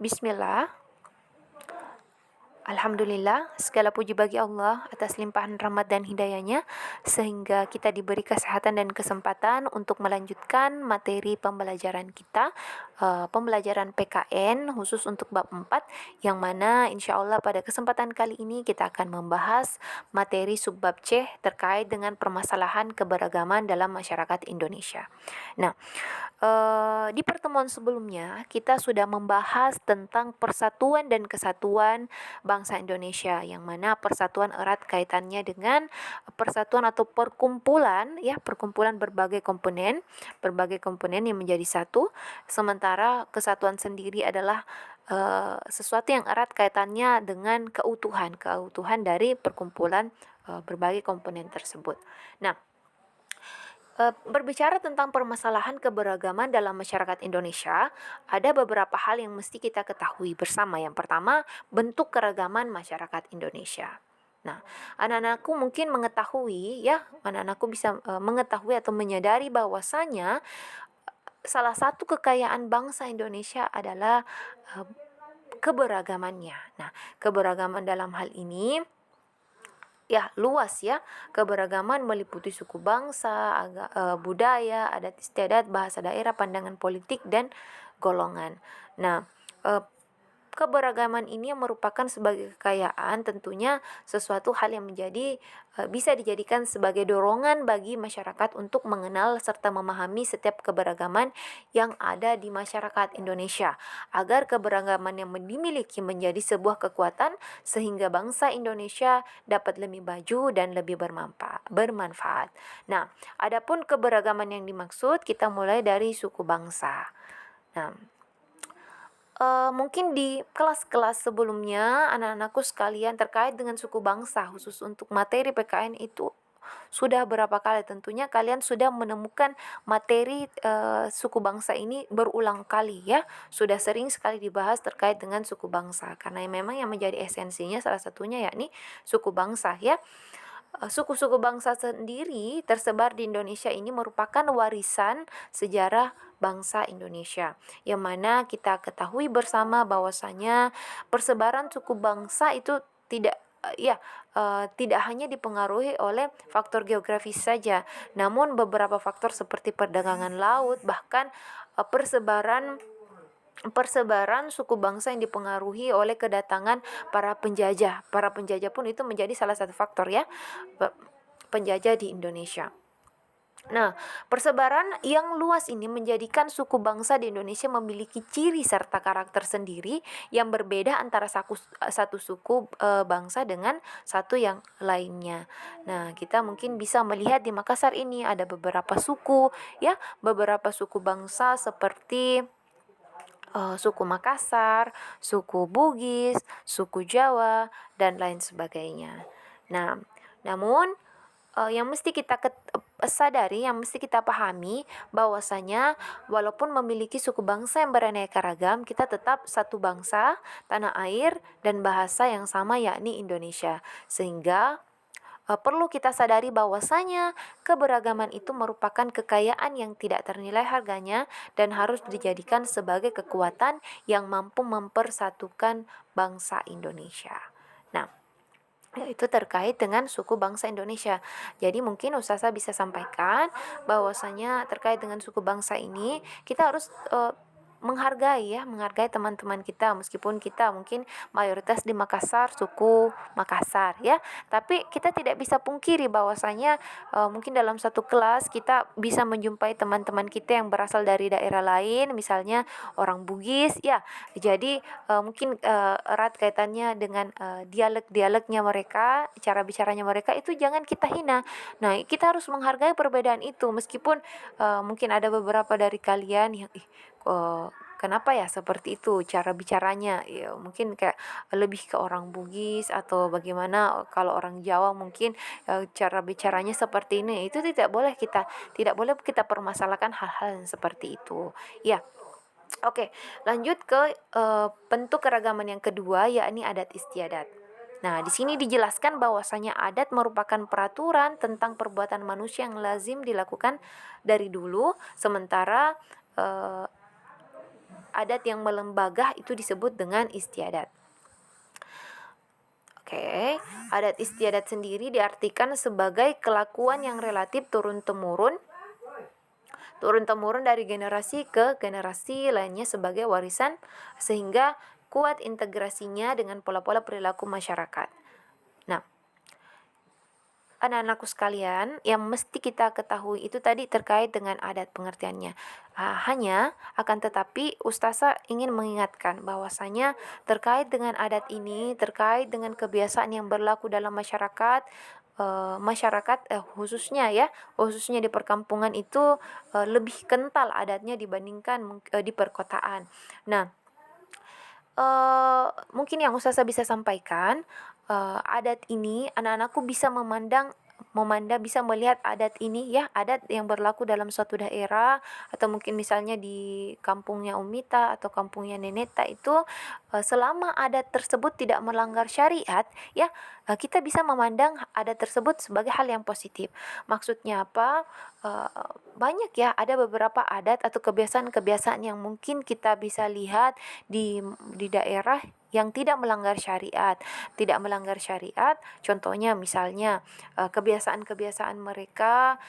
Bismillah, Alhamdulillah, segala puji bagi Allah atas limpahan rahmat dan hidayahnya, sehingga kita diberi kesehatan dan kesempatan untuk melanjutkan materi pembelajaran kita, pembelajaran PKN khusus untuk bab 4, yang mana insya Allah pada kesempatan kali ini kita akan membahas materi subbab C terkait dengan permasalahan keberagaman dalam masyarakat Indonesia. Nah, di pertemuan sebelumnya kita sudah membahas tentang persatuan dan kesatuan bangsa Indonesia, yang mana persatuan erat kaitannya dengan persatuan atau perkumpulan, ya, perkumpulan berbagai komponen yang menjadi satu, sementara kesatuan sendiri adalah sesuatu yang erat kaitannya dengan keutuhan dari perkumpulan berbagai komponen tersebut. Nah, berbicara tentang permasalahan keberagaman dalam masyarakat Indonesia, ada beberapa hal yang mesti kita ketahui bersama. Yang pertama, bentuk keragaman masyarakat Indonesia. Nah, anak-anakku mungkin mengetahui, ya, anak-anakku bisa mengetahui atau menyadari bahwasanya salah satu kekayaan bangsa Indonesia adalah uh, keberagamannya. Nah, keberagaman dalam hal ini ya luas, ya. Keberagaman meliputi suku bangsa, budaya, adat istiadat, bahasa daerah, pandangan politik, dan golongan. Nah, eh, keberagaman ini yang merupakan sebagai kekayaan, tentunya sesuatu hal yang bisa dijadikan sebagai dorongan bagi masyarakat untuk mengenal serta memahami setiap keberagaman yang ada di masyarakat Indonesia, agar keberagaman yang dimiliki menjadi sebuah kekuatan sehingga bangsa Indonesia dapat lebih maju dan lebih bermanfaat. Nah, adapun keberagaman yang dimaksud, kita mulai dari suku bangsa. Nah, mungkin di kelas-kelas sebelumnya anak-anakku sekalian terkait dengan suku bangsa khusus untuk materi PKN itu sudah berapa kali tentunya kalian sudah menemukan materi suku bangsa ini berulang kali, ya. Sudah sering sekali dibahas terkait dengan suku bangsa karena memang yang menjadi esensinya salah satunya yakni suku bangsa, ya. Suku-suku bangsa sendiri tersebar di Indonesia ini merupakan warisan sejarah bangsa Indonesia, yang mana kita ketahui bersama bahwasanya persebaran suku bangsa itu tidak hanya dipengaruhi oleh faktor geografis saja, namun beberapa faktor seperti perdagangan laut, bahkan persebaran persebaran suku bangsa yang dipengaruhi oleh kedatangan para penjajah. Para penjajah pun itu menjadi salah satu faktor, ya, penjajah di Indonesia. Nah, persebaran yang luas ini menjadikan suku bangsa di Indonesia memiliki ciri serta karakter sendiri yang berbeda antara satu suku bangsa dengan satu yang lainnya. Nah, kita mungkin bisa melihat di Makassar ini ada beberapa suku, ya, beberapa suku bangsa seperti suku Makassar, suku Bugis, suku Jawa, dan lain sebagainya. Nah, namun yang mesti kita sadari, yang mesti kita pahami bahwasanya walaupun memiliki suku bangsa yang beraneka ragam, kita tetap satu bangsa, tanah air, dan bahasa yang sama yakni Indonesia. Sehingga perlu kita sadari bahwasanya keberagaman itu merupakan kekayaan yang tidak ternilai harganya dan harus dijadikan sebagai kekuatan yang mampu mempersatukan bangsa Indonesia. Nah, itu terkait dengan suku bangsa Indonesia. Jadi mungkin Ustazah bisa sampaikan bahwasanya terkait dengan suku bangsa ini kita harus menghargai teman-teman kita, meskipun kita mungkin mayoritas di Makassar, suku Makassar, ya. Tapi kita tidak bisa pungkiri bahwasanya mungkin dalam satu kelas kita bisa menjumpai teman-teman kita yang berasal dari daerah lain, misalnya orang Bugis, ya. Jadi mungkin erat kaitannya dengan dialek-dialeknya mereka, cara bicaranya mereka, itu jangan kita hina. Nah, kita harus menghargai perbedaan itu, meskipun mungkin ada beberapa dari kalian yang kenapa ya seperti itu cara bicaranya, ya mungkin kayak lebih ke orang Bugis atau bagaimana, kalau orang Jawa mungkin cara bicaranya seperti ini. Itu tidak boleh kita permasalahkan hal-hal yang seperti itu, ya. Oke, lanjut ke bentuk keragaman yang kedua, yakni adat istiadat. Nah, di sini dijelaskan bahwasanya adat merupakan peraturan tentang perbuatan manusia yang lazim dilakukan dari dulu, sementara adat yang melembagah itu disebut dengan istiadat. Oke, adat istiadat sendiri diartikan sebagai kelakuan yang relatif turun-temurun dari generasi ke generasi lainnya sebagai warisan, sehingga kuat integrasinya dengan pola-pola perilaku masyarakat. Nah, anak-anakku sekalian, yang mesti kita ketahui itu tadi terkait dengan adat pengertiannya. Hanya akan tetapi Ustazah ingin mengingatkan bahwasanya terkait dengan adat ini, terkait dengan kebiasaan yang berlaku dalam masyarakat, khususnya di perkampungan itu lebih kental adatnya dibandingkan di perkotaan. Nah, mungkin yang Ustazah bisa sampaikan, adat ini anak-anakku bisa bisa melihat adat ini ya, adat yang berlaku dalam suatu daerah, atau mungkin misalnya di kampungnya Umita atau kampungnya Neneta itu, selama adat tersebut tidak melanggar syariat ya, kita bisa memandang adat tersebut sebagai hal yang positif. Maksudnya apa? Banyak ya, ada beberapa adat atau kebiasaan-kebiasaan yang mungkin kita bisa lihat di daerah yang tidak melanggar syariat. Tidak melanggar syariat, contohnya misalnya kebiasaan-kebiasaan mereka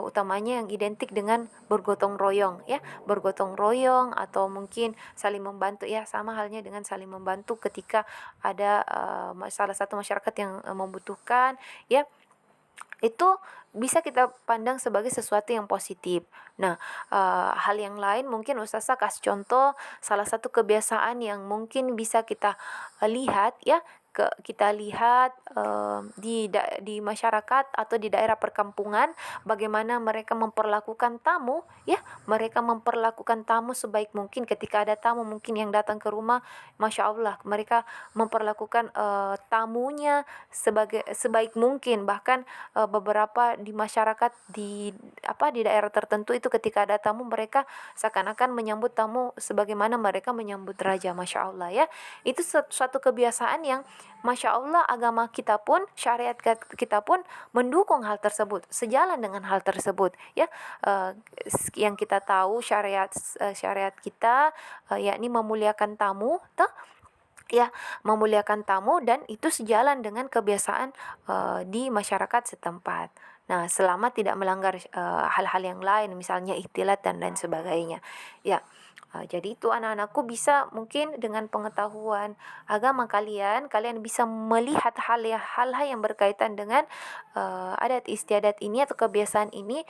utamanya yang identik dengan bergotong royong ya, bergotong royong atau mungkin saling membantu ya, sama halnya dengan saling membantu ketika ada salah satu masyarakat yang membutuhkan ya, itu bisa kita pandang sebagai sesuatu yang positif. Nah, hal yang lain mungkin Ustazah kasih contoh salah satu kebiasaan yang mungkin bisa kita lihat ya, kita lihat di masyarakat atau di daerah perkampungan, bagaimana mereka memperlakukan tamu ya, mereka memperlakukan tamu sebaik mungkin. Ketika ada tamu mungkin yang datang ke rumah, Masya Allah, mereka memperlakukan tamunya sebaik mungkin. Bahkan beberapa di masyarakat di daerah tertentu itu ketika ada tamu, mereka seakan-akan menyambut tamu sebagaimana mereka menyambut raja. Masya Allah ya, itu suatu kebiasaan yang Masya Allah, agama kita pun, syariat kita pun mendukung hal tersebut, sejalan dengan hal tersebut ya. Yang kita tahu syariat kita yakni memuliakan tamu toh ya, memuliakan tamu, dan itu sejalan dengan kebiasaan di masyarakat setempat. Nah, selama tidak melanggar hal-hal yang lain, misalnya ikhtilat dan lain sebagainya. Ya, jadi itu anak-anakku bisa mungkin dengan pengetahuan agama kalian bisa melihat hal-hal yang berkaitan dengan adat istiadat ini atau kebiasaan ini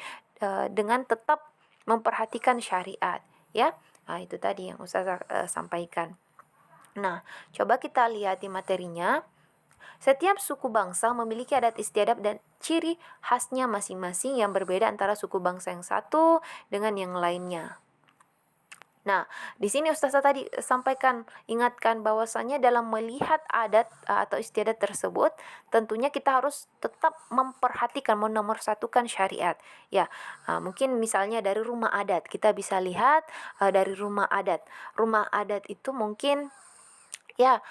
dengan tetap memperhatikan syariat. Ya, itu tadi yang Ustazah sampaikan. Nah, coba kita lihat di materinya. Setiap suku bangsa memiliki adat istiadat dan ciri khasnya masing-masing yang berbeda antara suku bangsa yang satu dengan yang lainnya. Nah, di sini Ustazah tadi ingatkan bahwasanya dalam melihat adat atau istiadat tersebut, tentunya kita harus tetap memperhatikan, menomorsatukan syariat. Ya, mungkin misalnya dari rumah adat, kita bisa lihat dari rumah adat. Rumah adat itu mungkin ya,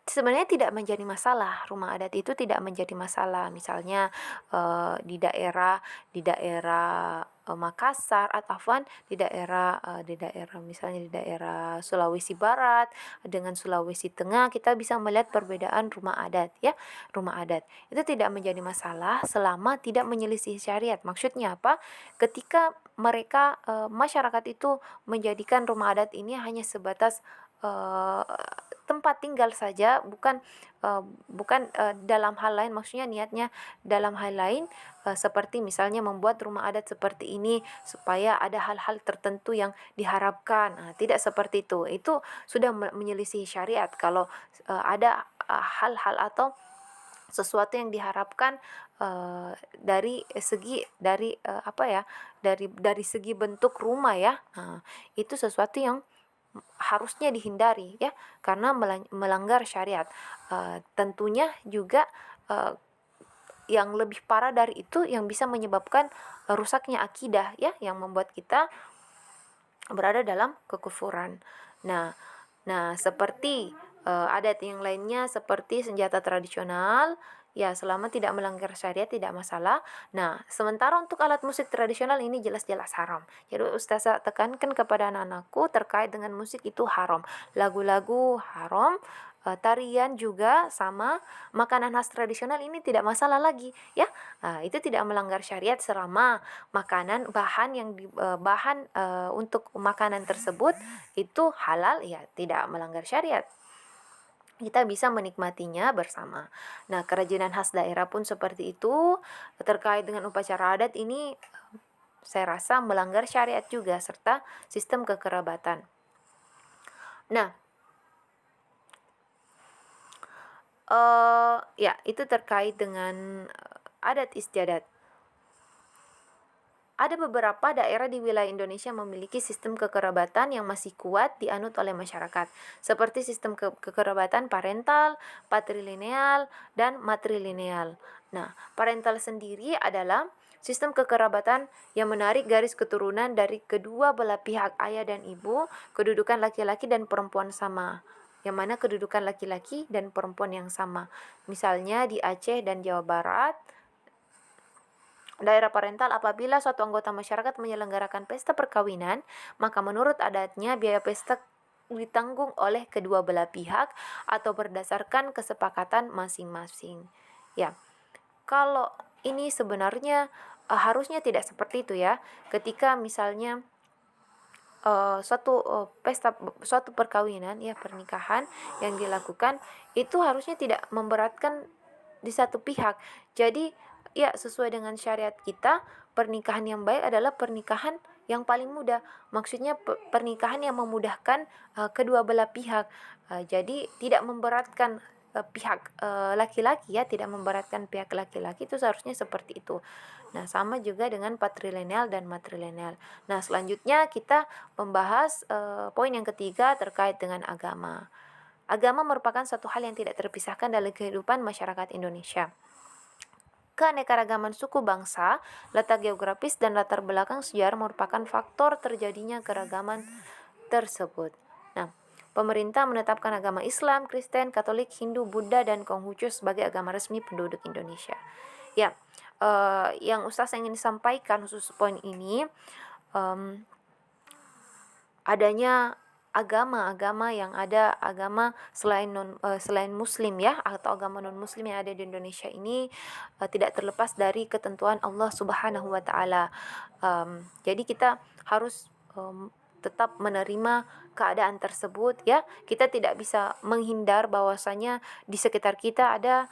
sebenarnya tidak menjadi masalah, rumah adat itu tidak menjadi masalah. Misalnya, di daerah Makassar atau di daerah Sulawesi Barat dengan Sulawesi Tengah, kita bisa melihat perbedaan rumah adat ya. Rumah adat itu tidak menjadi masalah selama tidak menyelisih syariat. Maksudnya apa? Ketika masyarakat itu menjadikan rumah adat ini hanya sebatas uh, tempat tinggal saja, bukan dalam hal lain, maksudnya niatnya dalam hal lain, seperti misalnya membuat rumah adat seperti ini supaya ada hal-hal tertentu yang diharapkan. Tidak seperti itu sudah menyelisih syariat. Kalau ada hal-hal atau sesuatu yang diharapkan dari segi bentuk rumah ya, itu sesuatu yang harusnya dihindari ya, karena melanggar syariat. Tentunya juga yang lebih parah dari itu yang bisa menyebabkan rusaknya akidah ya, yang membuat kita berada dalam kekufuran. Nah, seperti adat yang lainnya seperti senjata tradisional Ya, selama tidak melanggar syariat tidak masalah. Nah, sementara untuk alat musik tradisional ini jelas-jelas haram. Jadi ustazah tekankan kepada anak-anakku terkait dengan musik itu haram. Lagu-lagu haram, tarian juga sama, makanan khas tradisional ini tidak masalah lagi, ya. Itu tidak melanggar syariat selama makanan bahan yang bahan untuk makanan tersebut itu halal, ya tidak melanggar syariat, kita bisa menikmatinya bersama. Nah, kerajinan khas daerah pun seperti itu. Terkait dengan upacara adat ini, saya rasa melanggar syariat juga serta sistem kekerabatan. Nah, ya itu terkait dengan adat istiadat. Ada beberapa daerah di wilayah Indonesia memiliki sistem kekerabatan yang masih kuat dianut oleh masyarakat, seperti sistem kekerabatan parental, patrilineal, dan matrilineal. Nah, parental sendiri adalah sistem kekerabatan yang menarik garis keturunan dari kedua belah pihak ayah dan ibu, kedudukan laki-laki dan perempuan sama. Yang mana kedudukan laki-laki dan perempuan yang sama. Misalnya di Aceh dan Jawa Barat, daerah parental, apabila suatu anggota masyarakat menyelenggarakan pesta perkawinan, maka menurut adatnya biaya pesta ditanggung oleh kedua belah pihak atau berdasarkan kesepakatan masing-masing. Ya, kalau ini sebenarnya harusnya tidak seperti itu ya. Ketika misalnya suatu perkawinan ya, pernikahan yang dilakukan itu harusnya tidak memberatkan di satu pihak. Jadi ya, sesuai dengan syariat kita, pernikahan yang baik adalah pernikahan yang paling mudah. Maksudnya pernikahan yang memudahkan kedua belah pihak. Jadi tidak memberatkan pihak laki-laki ya, tidak memberatkan pihak laki-laki, itu seharusnya seperti itu. Nah, sama juga dengan patrilineal dan matrilineal. Nah, selanjutnya kita membahas poin yang ketiga terkait dengan agama. Agama merupakan satu hal yang tidak terpisahkan dalam kehidupan masyarakat Indonesia. Keanekaragaman suku bangsa, letak geografis, dan latar belakang sejarah merupakan faktor terjadinya keragaman tersebut. Nah, pemerintah menetapkan agama Islam, Kristen, Katolik, Hindu, Buddha, dan Konghucu sebagai agama resmi penduduk Indonesia. Ya, yang Ustaz ingin sampaikan khusus poin ini, adanya agama-agama yang ada, agama selain Muslim ya, atau agama non Muslim yang ada di Indonesia ini tidak terlepas dari ketentuan Allah Subhanahu wa taala. Jadi kita harus tetap menerima keadaan tersebut ya. Kita tidak bisa menghindar bahwasanya di sekitar kita ada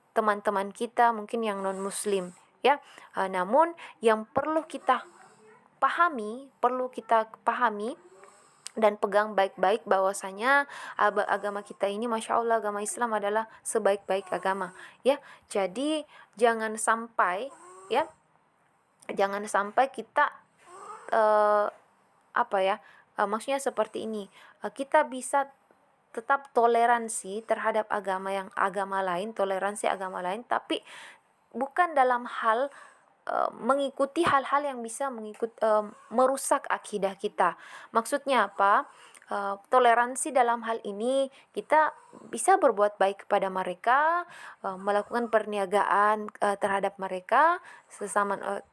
teman-teman kita mungkin yang non Muslim ya. Namun yang perlu kita pahami dan pegang baik-baik bahwasanya agama kita ini, Masya Allah, agama Islam adalah sebaik-baik agama ya. Jadi jangan sampai kita maksudnya seperti ini, kita bisa tetap toleransi terhadap toleransi agama lain, tapi bukan dalam hal mengikuti hal-hal yang bisa merusak akidah kita. Maksudnya apa? Toleransi dalam hal ini kita bisa berbuat baik kepada mereka, melakukan perniagaan terhadap mereka,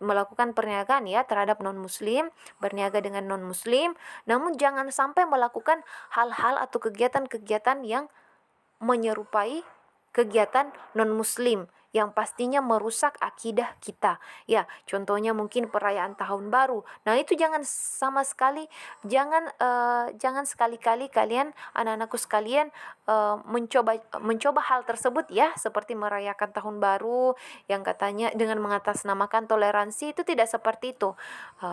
melakukan perniagaan ya terhadap non-muslim, berniaga dengan non-muslim, namun jangan sampai melakukan hal-hal atau kegiatan-kegiatan yang menyerupai kegiatan non-muslim yang pastinya merusak akidah kita. Ya, contohnya mungkin perayaan tahun baru. Nah, itu jangan sekali-kali kalian, anak-anakku sekalian, mencoba hal tersebut ya, seperti merayakan tahun baru yang katanya dengan mengatasnamakan toleransi. Itu tidak seperti itu.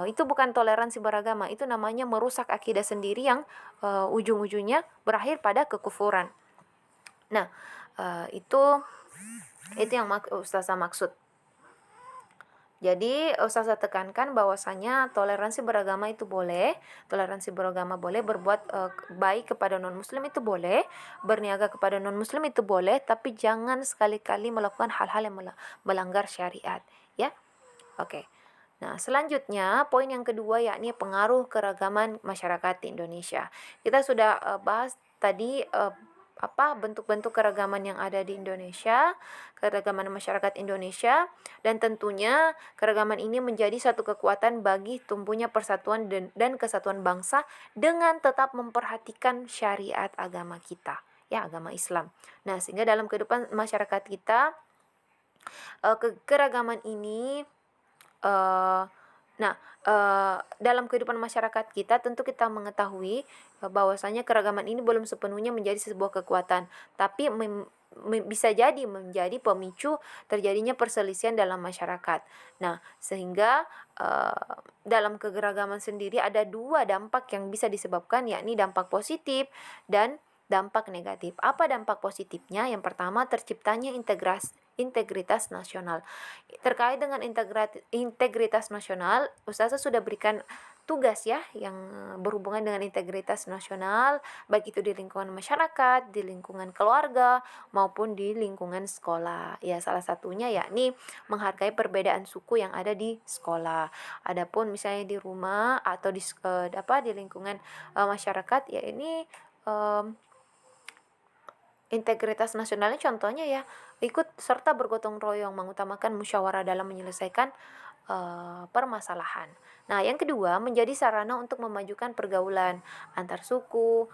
Itu bukan toleransi beragama, itu namanya merusak akidah sendiri yang ujung-ujungnya berakhir pada kekufuran. Nah, itu yang Ustazah maksud. Jadi Ustazah tekankan bahwasanya toleransi beragama boleh, berbuat baik kepada non muslim itu boleh, berniaga kepada non muslim itu boleh, tapi jangan sekali-kali melakukan hal-hal yang melanggar syariat ya. Oke. Nah, selanjutnya poin yang kedua yakni pengaruh keragaman masyarakat di Indonesia. Kita sudah bahas tadi bentuk-bentuk keragaman yang ada di Indonesia, keragaman masyarakat Indonesia, dan tentunya keragaman ini menjadi satu kekuatan bagi tumbuhnya persatuan dan kesatuan bangsa dengan tetap memperhatikan syariat agama kita, ya, agama Islam. Nah, sehingga dalam kehidupan masyarakat kita, keragaman ini eh, dalam kehidupan masyarakat kita tentu kita mengetahui bahwasanya keragaman ini belum sepenuhnya menjadi sebuah kekuatan, tapi bisa jadi menjadi pemicu terjadinya perselisihan dalam masyarakat. Nah, sehingga dalam kegeragaman sendiri ada dua dampak yang bisa disebabkan, yakni dampak positif dan dampak negatif. Apa dampak positifnya? Yang pertama, terciptanya integritas nasional. Terkait dengan integritas nasional, Ustazah sudah berikan tugas ya yang berhubungan dengan integritas nasional, baik itu di lingkungan masyarakat, di lingkungan keluarga, maupun di lingkungan sekolah. Ya, salah satunya yakni menghargai perbedaan suku yang ada di sekolah. Adapun misalnya di rumah atau di lingkungan masyarakat, ya ini integritas nasionalnya contohnya ya ikut serta bergotong royong mengutamakan musyawarah dalam menyelesaikan permasalahan. Nah, yang kedua menjadi sarana untuk memajukan pergaulan antar suku,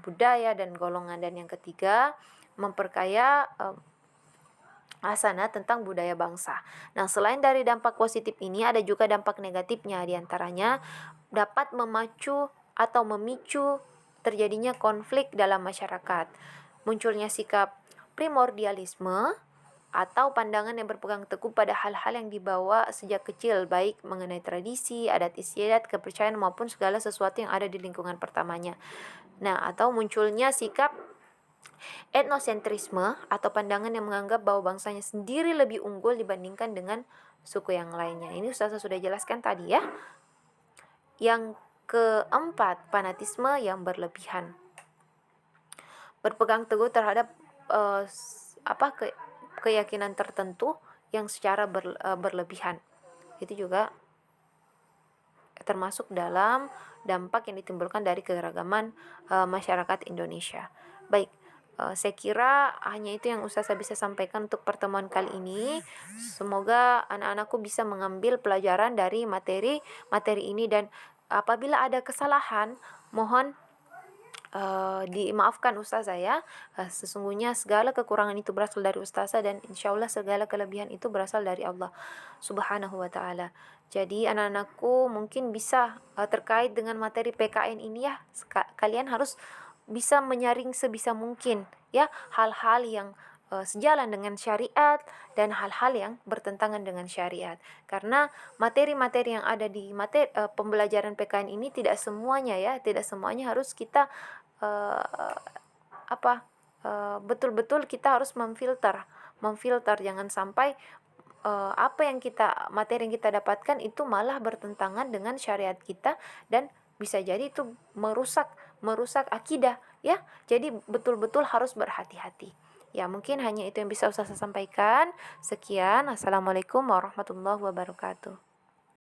budaya dan golongan, dan yang ketiga memperkaya asana tentang budaya bangsa. Nah, selain dari dampak positif ini ada juga dampak negatifnya, diantaranya dapat memacu atau memicu terjadinya konflik dalam masyarakat, munculnya sikap primordialisme atau pandangan yang berpegang teguh pada hal-hal yang dibawa sejak kecil, baik mengenai tradisi, adat istiadat, kepercayaan maupun segala sesuatu yang ada di lingkungan pertamanya. Nah, atau munculnya sikap etnosentrisme atau pandangan yang menganggap bahwa bangsanya sendiri lebih unggul dibandingkan dengan suku yang lainnya. Ini Ustazah sudah jelaskan tadi ya. Yang keempat, fanatisme yang berlebihan. Berpegang teguh terhadap keyakinan tertentu yang secara berlebihan. Itu juga termasuk dalam dampak yang ditimbulkan dari keragaman masyarakat Indonesia. Baik, saya kira hanya itu yang Ustazah bisa sampaikan untuk pertemuan kali ini. Semoga anak-anakku bisa mengambil pelajaran dari materi ini, dan apabila ada kesalahan mohon dimaafkan Ustazah ya. Sesungguhnya segala kekurangan itu berasal dari Ustazah, dan insyaallah segala kelebihan itu berasal dari Allah Subhanahu wa taala. Jadi anak-anakku mungkin bisa terkait dengan materi PKN ini ya, kalian harus bisa menyaring sebisa mungkin ya hal-hal yang sejalan dengan syariat dan hal-hal yang bertentangan dengan syariat. Karena materi-materi yang ada di pembelajaran PKN ini tidak semuanya harus kita betul-betul kita harus memfilter, jangan sampai materi yang kita dapatkan itu malah bertentangan dengan syariat kita, dan bisa jadi itu merusak akidah ya. Jadi betul-betul harus berhati-hati. Ya, mungkin hanya itu yang bisa saya sampaikan. Sekian, assalamualaikum warahmatullahi wabarakatuh.